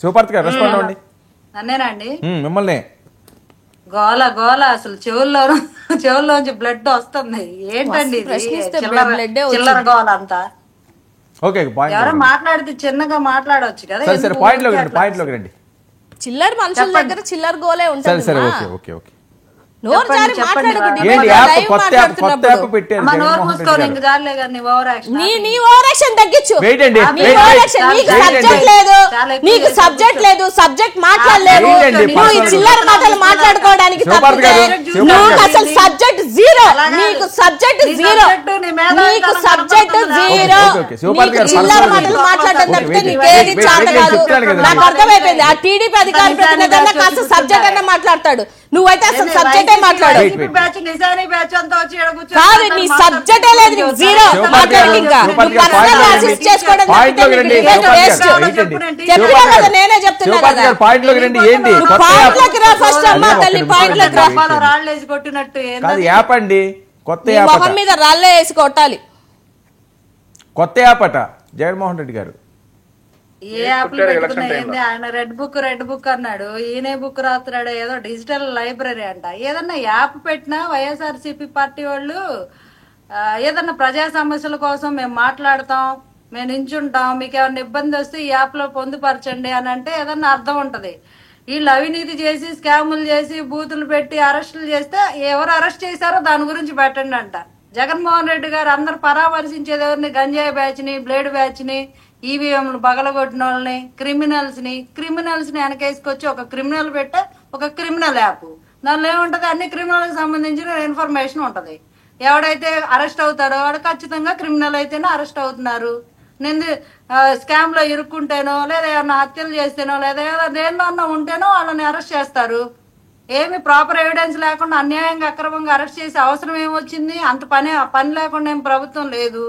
శివపార్తి గారు రెస్పాండ్ అవ్వండి. అన్నేనండి మిమ్మల్ని గోల గోల అసలు చెవుల్లోంచి బ్లడ్ వస్తుంది. ఏంటండి చిల్లర గోల అంతా? ఓకే ఎవరో మాట్లాడితే చిన్నగా మాట్లాడవచ్చు కదా. సరే పాయింట్లోకి రండి. చిల్లర మనుషుల దగ్గర చిల్లర గోలే ఉంటుంది. సరే ఓకే ఓకే ఓకే నోరు జారి మాట్లాడకండి. నీ ఓవర్ యాక్షన్ తగ్గించు. నీకు సబ్జెక్ట్ లేదు, సబ్జెక్ట్ మాట్లాడలేదు. నువ్వు ఈ చిల్లర మాటలు మాట్లాడుకోవడానికి నువ్వు అసలు సబ్జెక్ట్ జీరో. నీకు సబ్జెక్ట్ జీరో. నీకు సబ్జెక్ట్ జీరో. నీకు చిల్లర మాటలు మాట్లాడడం తప్పితే నీకేది చేత కాదు. నాకు అర్థమైపోయింది. ఆ టీడీపీ అధికార ప్రతినిధి అన్న కాస్త సబ్జెక్ట్ అన్న మాట్లాడతాడు. నువ్వైతే అసలు సబ్జెక్టే మాట్లాడు. కాదు, నీ సబ్జెక్టే లేదు. నీకు జీరో. మాట్లాడి ఇంకా అసిస్ట్ చేసుకోవడం చెప్పినా కదా, నేనే చెప్తున్నా కదా. పాయింట్లోకి రండి. ఏంటి పాయింట్లోకి రా ఫస్ట్. అమ్మా తల్లి పాయింట్లోకి రా. రాళ్ళేసి కొట్టినట్టు యాప్ అండి. కొత్త మొహం మీద రాళ్ళే వేసి కొట్టాలి. కొత్త యాప్ అట జగన్మోహన్ రెడ్డి గారు. ఏ యాప్లు పెట్టుకున్నా ఆయన రెడ్ బుక్ అన్నాడు. ఈయనే బుక్ రాస్తున్నాడు. ఏదో డిజిటల్ లైబ్రరీ అంట. ఏదన్నా యాప్ పెట్టినా వైఎస్ఆర్సీపీ పార్టీ వాళ్ళు ఏదన్నా ప్రజా సమస్యల కోసం మేము మాట్లాడతాం, మేము నించుంటాం, మీకు ఏమైనా ఇబ్బంది వస్తే ఈ యాప్ లో పొందుపరచండి అని అంటే ఏదన్నా అర్థం ఉంటది. వీళ్ళు అవినీతి చేసి స్కాములు చేసి బూతులు పెట్టి అరెస్టులు చేస్తే ఎవరు అరెస్ట్ చేశారో దాని గురించి పెట్టండి అంట. జగన్మోహన్ రెడ్డి గారు అందరు పరామర్శించేది ఎవరిని? గంజాయి బ్యాచ్ ని, బ్లేడ్ బ్యాచ్ ని, ఈవీఎంలు బగలగొట్టిన వాళ్ళని, క్రిమినల్స్ ని వెనకేసుకొచ్చి ఒక క్రిమినల్ పెట్టే ఒక క్రిమినల్ యాప్. దానిలో ఏముంటది? అన్ని క్రిమినల్ కి సంబంధించిన ఇన్ఫర్మేషన్ ఉంటది. ఎవడైతే అరెస్ట్ అవుతాడో వాడు ఖచ్చితంగా క్రిమినల్ అయితేనే అరెస్ట్ అవుతున్నారు. నేను స్కామ్ లో ఇరుక్కుంటేనో లేదా ఏమన్నా హత్యలు చేస్తేనో లేదా దేనిలో ఉంటేనో వాళ్ళని అరెస్ట్ చేస్తారు. ఏమి ప్రాపర్ ఎవిడెన్స్ లేకుండా అన్యాయంగా అక్రమంగా అరెస్ట్ చేసే అవసరం ఏమొచ్చింది? అంత పని లేకుండా ఏం ప్రభుత్వం లేదు.